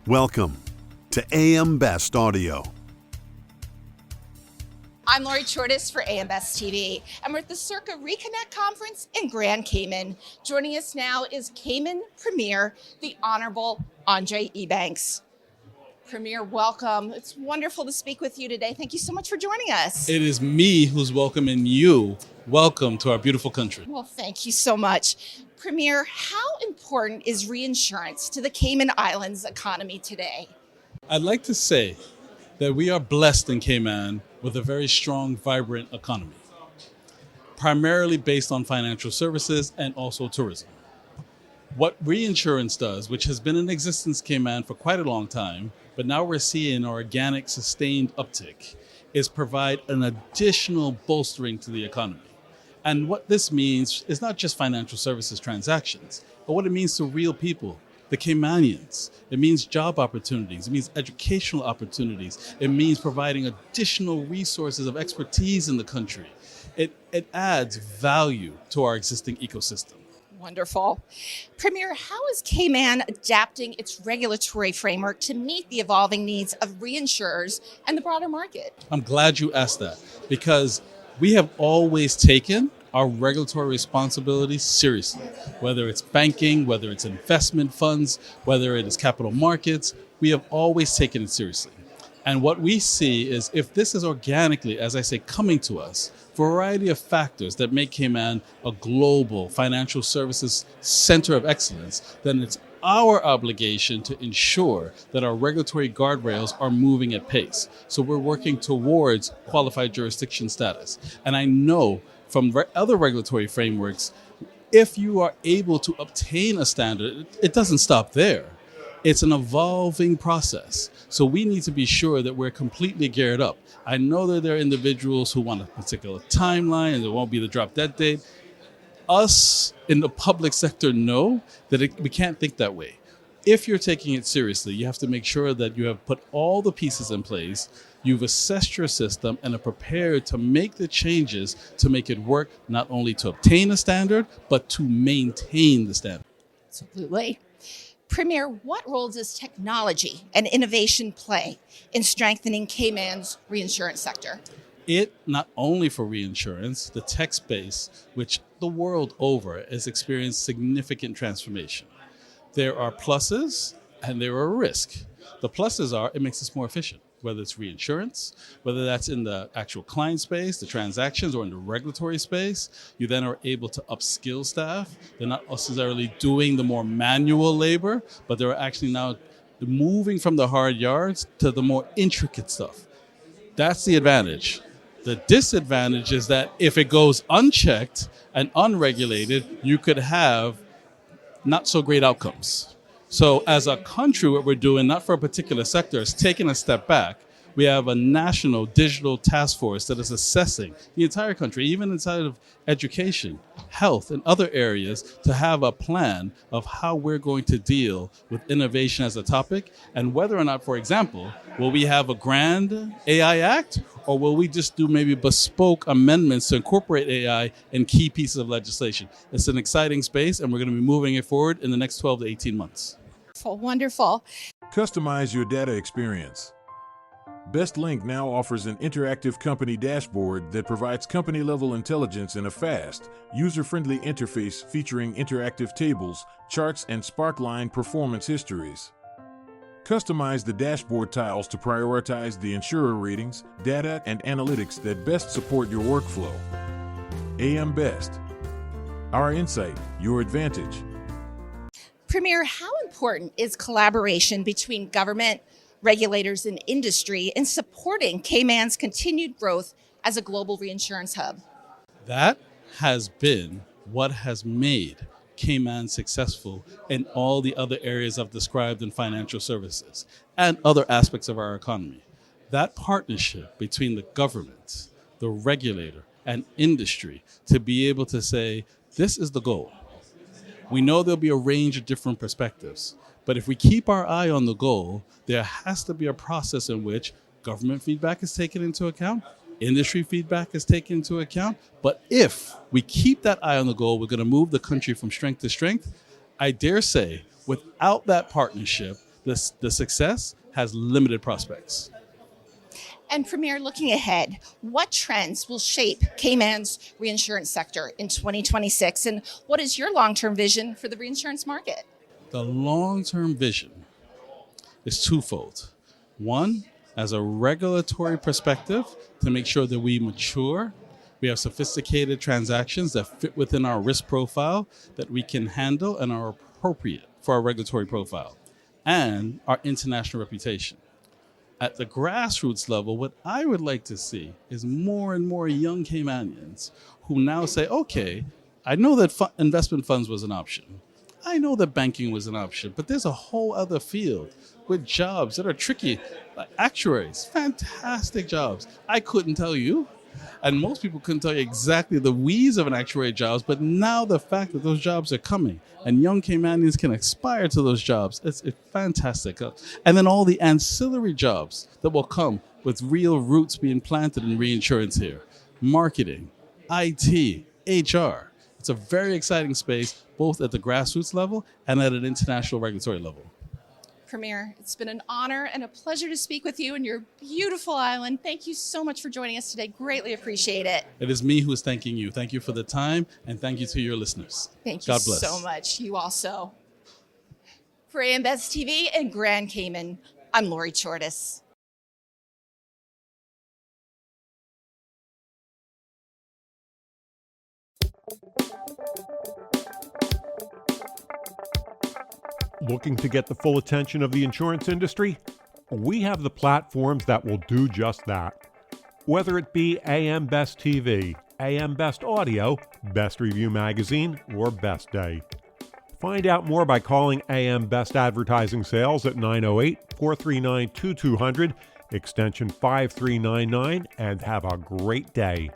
Welcome to AM Best Audio. I'm Lori Chortis for AM Best TV, and we're at the CIRCA ReConnect Conference in Grand Cayman. Joining us now is Cayman Premier, the Honorable Andre Ebanks. Premier, welcome. It's wonderful to speak with you today. Thank you so much for joining us. It is me who's welcoming you. Welcome to our beautiful country. Well, thank you so much. Premier, how important is reinsurance to the Cayman Islands economy today? I'd like to say that we are blessed in Cayman with a very strong, vibrant economy, primarily based on financial services and also tourism. What reinsurance does, which has been in existence in Cayman for quite a long time, but now we're seeing an organic, sustained uptick, is provide an additional bolstering to the economy. And what this means is not just financial services transactions, but what it means to real people, the Caymanians. It means job opportunities. It means educational opportunities. It means providing additional resources of expertise in the country. It adds value to our existing ecosystem. Wonderful. Premier, how is Cayman adapting its regulatory framework to meet the evolving needs of reinsurers and the broader market? I'm glad you asked that, because we have always taken our regulatory responsibilities seriously, whether it's banking, whether it's investment funds, whether it is capital markets, we have always taken it seriously. And what we see is if this is organically, as I say, coming to us, a variety of factors that make Cayman a global financial services center of excellence, then it's our obligation to ensure that our regulatory guardrails are moving at pace. So we're working towards qualified jurisdiction status. And I know from other regulatory frameworks, if you are able to obtain a standard, it doesn't stop there. It's an evolving process. So we need to be sure that we're completely geared up. I know that there are individuals who want a particular timeline and there won't be the drop dead date. Us in the public sector know that we can't think that way. If you're taking it seriously, you have to make sure that you have put all the pieces in place, you've assessed your system, and are prepared to make the changes to make it work, not only to obtain a standard, but to maintain the standard. Absolutely. Premier, what role does technology and innovation play in strengthening Cayman's reinsurance sector? It, not only for reinsurance, the tech space, which the world over has experienced significant transformation. There are pluses and there are risks. The pluses are it makes us more efficient, whether it's reinsurance, whether that's in the actual client space, the transactions, or in the regulatory space. You then are able to upskill staff. They're not necessarily doing the more manual labor, but they're actually now moving from the hard yards to the more intricate stuff. That's the advantage. The disadvantage is that if it goes unchecked and unregulated, you could have not so great outcomes. So as a country, what we're doing, not for a particular sector, is taking a step back. We have a national digital task force that is assessing the entire country, even inside of education, health, and other areas, to have a plan of how we're going to deal with innovation as a topic, and whether or not, for example, will we have a grand AI Act, or will we just do maybe bespoke amendments to incorporate AI in key pieces of legislation? It's an exciting space, and we're going to be moving it forward in the next 12 to 18 months. Wonderful. Customize your data experience. BestLink now offers an interactive company dashboard that provides company-level intelligence in a fast, user-friendly interface featuring interactive tables, charts, and Sparkline performance histories. Customize the dashboard tiles to prioritize the insurer ratings, data, and analytics that best support your workflow. AM Best. Our insight, your advantage. Premier, how important is collaboration between government, regulators, and industry in supporting Cayman's continued growth as a global reinsurance hub? That has been what has made Cayman successful in all the other areas I've described in financial services and other aspects of our economy. That partnership between the government, the regulator, and industry to be able to say, this is the goal. We know there'll be a range of different perspectives, but if we keep our eye on the goal, there has to be a process in which government feedback is taken into account, industry feedback is taken into account. But if we keep that eye on the goal, we're going to move the country from strength to strength. I dare say, without that partnership, The success has limited prospects. And Premier, looking ahead, what trends will shape Cayman's reinsurance sector in 2026? And what is your long-term vision for the reinsurance market? The long-term vision is twofold. One, as a regulatory perspective, to make sure that we mature, we have sophisticated transactions that fit within our risk profile that we can handle and are appropriate for our regulatory profile, and our international reputation. At the grassroots level, what I would like to see is more and more young Caymanians who now say, okay, I know that investment funds was an option. I know that banking was an option, but there's a whole other field with jobs that are tricky. Like actuaries, fantastic jobs. I couldn't tell you, and most people couldn't tell you exactly the weeds of an actuary jobs, but now the fact that those jobs are coming and young Caymanians can aspire to those jobs, it's fantastic. And then all the ancillary jobs that will come with real roots being planted in reinsurance here. Marketing, IT, HR. It's a very exciting space, both at the grassroots level and at an international regulatory level. Premier, it's been an honor and a pleasure to speak with you on your beautiful island. Thank you so much for joining us today. Greatly appreciate it. It is me who is thanking you. Thank you for the time, and thank you to your listeners. Thank you God bless. so much. You also. For AM Best TV and Grand Cayman, I'm Lori Chortis. Looking to get the full attention of the insurance industry? We have the platforms that will do just that. Whether it be AM Best TV, AM Best Audio, Best Review Magazine, or Best Day. Find out more by calling AM Best Advertising Sales at 908-439-2200, extension 5399, and have a great day.